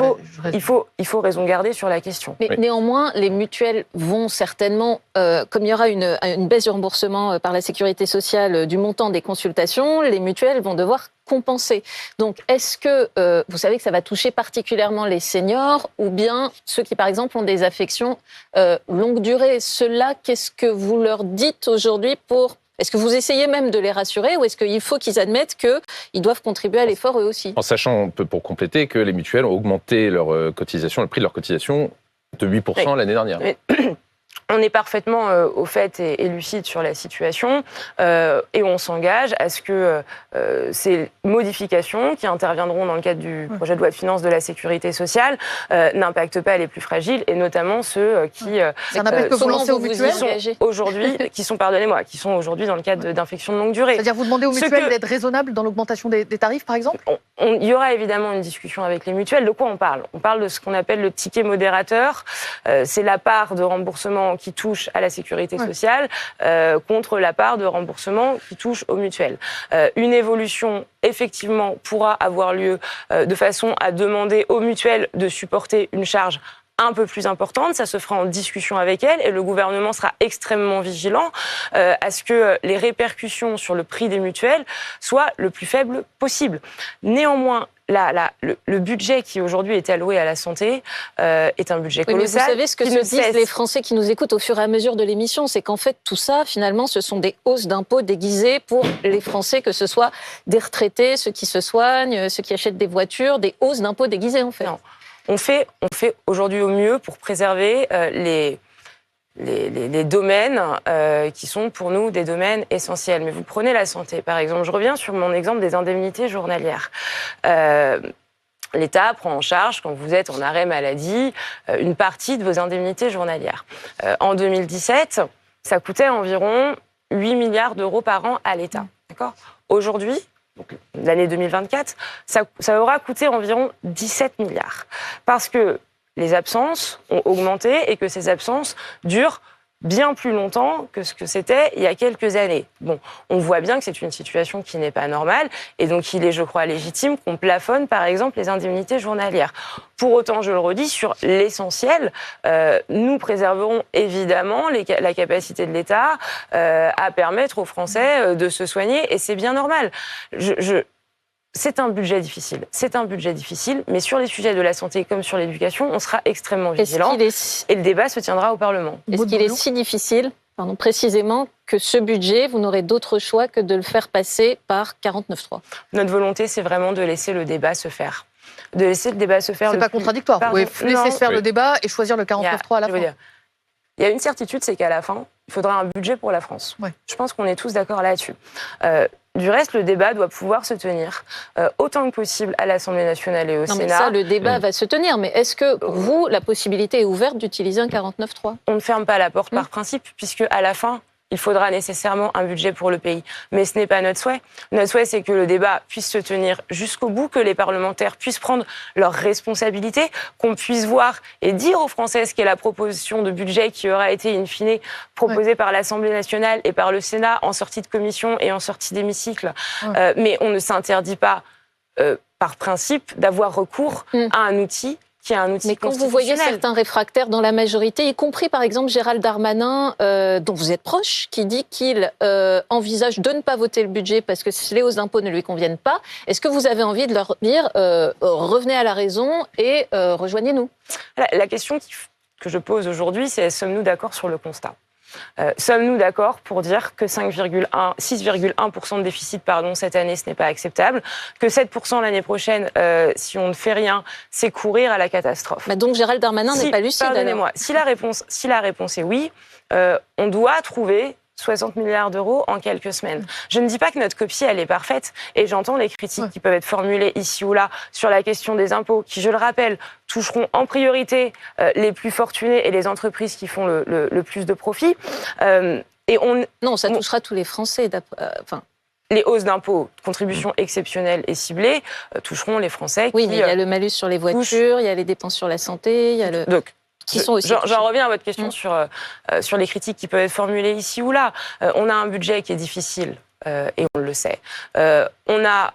faut raison garder sur la question. Mais néanmoins, les mutuelles vont certainement, comme il y aura une baisse du remboursement par la sécurité sociale du montant des consultations, les mutuelles vont devoir compenser. Donc, est-ce que vous savez que ça va toucher particulièrement les seniors ou bien ceux qui, par exemple, ont des affections longue durée? Ceux-là, qu'est-ce que vous leur dites aujourd'hui pour... Est-ce que vous essayez même de les rassurer ou est-ce qu'il faut qu'ils admettent qu'ils doivent contribuer à l'effort eux aussi? En sachant, pour compléter, que les mutuelles ont augmenté leur cotisation, le prix de leur cotisation de 8% l'année dernière. On est parfaitement au fait et lucide sur la situation et on s'engage à ce que ces modifications qui interviendront dans le cadre du projet de loi de finances de la sécurité sociale n'impactent pas les plus fragiles et notamment ceux qui C'est un appel que vous lancez aux mutuelles qui sont aujourd'hui dans le cadre d'infections de longue durée. C'est-à-dire vous demandez aux mutuelles d'être raisonnables dans l'augmentation des tarifs, par exemple ? Il y aura évidemment une discussion avec les mutuelles. De quoi on parle ? On parle de ce qu'on appelle le ticket modérateur. C'est la part de remboursement qui touche à la sécurité sociale contre la part de remboursement qui touche aux mutuelles. Une évolution, effectivement, pourra avoir lieu de façon à demander aux mutuelles de supporter une charge un peu plus importante, ça se fera en discussion avec elles et le gouvernement sera extrêmement vigilant à ce que les répercussions sur le prix des mutuelles soient le plus faibles possible. Néanmoins, le budget qui aujourd'hui est alloué à la santé est un budget colossal. Mais vous savez ce que se disent les Français qui nous écoutent au fur et à mesure de l'émission, c'est qu'en fait tout ça, finalement, ce sont des hausses d'impôts déguisées pour les Français, que ce soit des retraités, ceux qui se soignent, ceux qui achètent des voitures, des hausses d'impôts déguisées en fait. Non. On fait aujourd'hui au mieux pour préserver les domaines qui sont pour nous des domaines essentiels. Mais vous prenez la santé, par exemple. Je reviens sur mon exemple des indemnités journalières. L'État prend en charge, quand vous êtes en arrêt maladie, une partie de vos indemnités journalières. En 2017, ça coûtait environ 8 milliards d'euros par an à l'État. D'accord ? Aujourd'hui, donc l'année 2024, ça aura coûté environ 17 milliards. Parce que les absences ont augmenté et que ces absences durent bien plus longtemps que ce que c'était il y a quelques années. Bon, on voit bien que c'est une situation qui n'est pas normale et donc il est, je crois, légitime qu'on plafonne, par exemple, les indemnités journalières. Pour autant, je le redis, sur l'essentiel, nous préserverons évidemment la capacité de l'État à permettre aux Français de se soigner et c'est bien normal. C'est un budget difficile, mais sur les sujets de la santé comme sur l'éducation, on sera extrêmement vigilant et le débat se tiendra au Parlement. Est-ce qu'il est si difficile, précisément, que ce budget, vous n'aurez d'autre choix que de le faire passer par 49.3 ? Notre volonté, c'est vraiment de laisser le débat se faire. C'est pas contradictoire. Vous pouvez laisser se faire le débat et choisir le 49.3 à la fin. Il y a une certitude, c'est qu'à la fin, il faudra un budget pour la France. Ouais. Je pense qu'on est tous d'accord là-dessus. Du reste, le débat doit pouvoir se tenir autant que possible à l'Assemblée nationale et au Sénat. Mais ça, le débat va se tenir. Mais est-ce que, pour vous, la possibilité est ouverte d'utiliser un 49.3 ? On ne ferme pas la porte par principe, puisque à la fin, il faudra nécessairement un budget pour le pays. Mais ce n'est pas notre souhait. Notre souhait, c'est que le débat puisse se tenir jusqu'au bout, que les parlementaires puissent prendre leurs responsabilités, qu'on puisse voir et dire aux Français ce qu'est la proposition de budget qui aura été, in fine, proposée par l'Assemblée nationale et par le Sénat en sortie de commission et en sortie d'hémicycle. Mais on ne s'interdit pas, par principe, d'avoir recours à un outil qui est un outil constitutionnel. Mais quand vous voyez certains réfractaires dans la majorité, y compris par exemple Gérald Darmanin, dont vous êtes proche, qui dit qu'il envisage de ne pas voter le budget parce que les hausses d'impôts ne lui conviennent pas, est-ce que vous avez envie de leur dire revenez à la raison et rejoignez-nous ? La question que je pose aujourd'hui, c'est sommes-nous d'accord sur le constat ? Sommes-nous d'accord pour dire que 6,1% de déficit cette année, ce n'est pas acceptable, que 7% l'année prochaine, si on ne fait rien, c'est courir à la catastrophe. Donc Gérald Darmanin n'est pas lucide. Pardonnez-moi, si la réponse est oui, on doit trouver 60 milliards d'euros en quelques semaines. Je ne dis pas que notre copie, elle est parfaite, et j'entends les critiques qui peuvent être formulées ici ou là sur la question des impôts, qui, je le rappelle, toucheront en priorité les plus fortunés et les entreprises qui font le plus de profit. Non, ça touchera tous les Français. Les hausses d'impôts, contributions exceptionnelles et ciblées, toucheront les Français. Oui, mais il y a le malus sur les voitures, il y a les dépenses sur la santé, il y a le... Donc, J'en reviens à votre question sur les critiques qui peuvent être formulées ici ou là. On a un budget qui est difficile, et on le sait. On a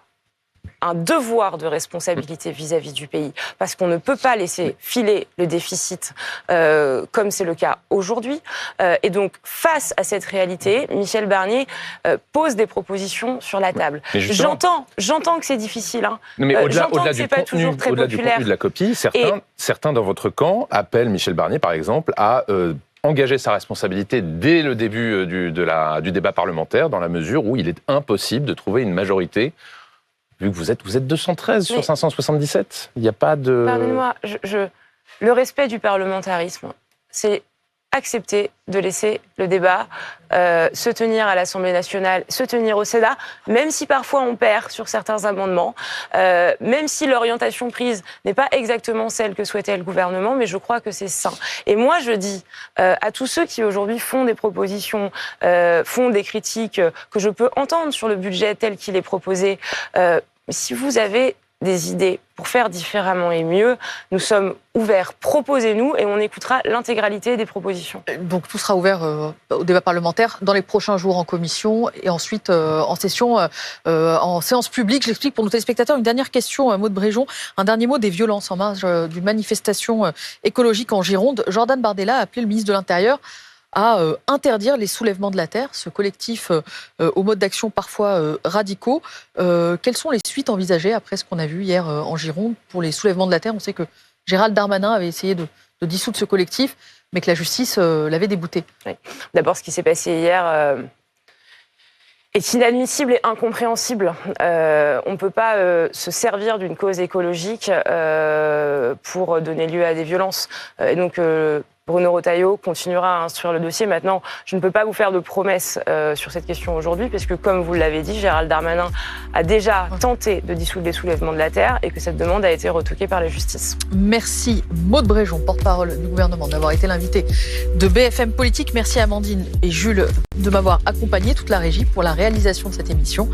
un devoir de responsabilité vis-à-vis du pays, parce qu'on ne peut pas laisser filer le déficit comme c'est le cas aujourd'hui. Et donc, face à cette réalité, Michel Barnier pose des propositions sur la table. J'entends que c'est difficile. Hein. Non, mais au-delà du contenu de la copie, certains dans votre camp appellent Michel Barnier, par exemple, à engager sa responsabilité dès le début du débat parlementaire, dans la mesure où il est impossible de trouver une majorité. Vu que vous êtes 213 sur 577, il n'y a pas de... Pardonnez-moi, le respect du parlementarisme, c'est accepter de laisser le débat se tenir à l'Assemblée nationale, se tenir au Sénat, même si parfois on perd sur certains amendements, même si l'orientation prise n'est pas exactement celle que souhaitait le gouvernement, mais je crois que c'est sain. Et moi, je dis à tous ceux qui aujourd'hui font des propositions, font des critiques que je peux entendre sur le budget tel qu'il est proposé, si vous avez des idées pour faire différemment et mieux, nous sommes ouverts. Proposez-nous et on écoutera l'intégralité des propositions. Donc tout sera ouvert au débat parlementaire dans les prochains jours en commission et ensuite en session, en séance publique. Je l'explique pour nos téléspectateurs. Une dernière question, Maud Bréjon. Un dernier mot des violences en marge d'une manifestation écologique en Gironde. Jordan Bardella a appelé le ministre de l'Intérieur à interdire les soulèvements de la terre, ce collectif aux modes d'action parfois radicaux. Quelles sont les suites envisagées après ce qu'on a vu hier en Gironde pour les soulèvements de la terre? On sait que Gérald Darmanin avait essayé de dissoudre ce collectif, mais que la justice l'avait débouté. Oui. D'abord, ce qui s'est passé hier est inadmissible et incompréhensible. On ne peut pas se servir d'une cause écologique pour donner lieu à des violences. Et donc, Bruno Retailleau continuera à instruire le dossier. Maintenant, je ne peux pas vous faire de promesses sur cette question aujourd'hui, parce que, comme vous l'avez dit, Gérald Darmanin a déjà tenté de dissoudre les soulèvements de la terre et que cette demande a été retoquée par la justice. Merci Maud Bréjon, porte-parole du gouvernement, d'avoir été l'invité de BFM Politique. Merci Amandine et Jules de m'avoir accompagné, toute la régie, pour la réalisation de cette émission.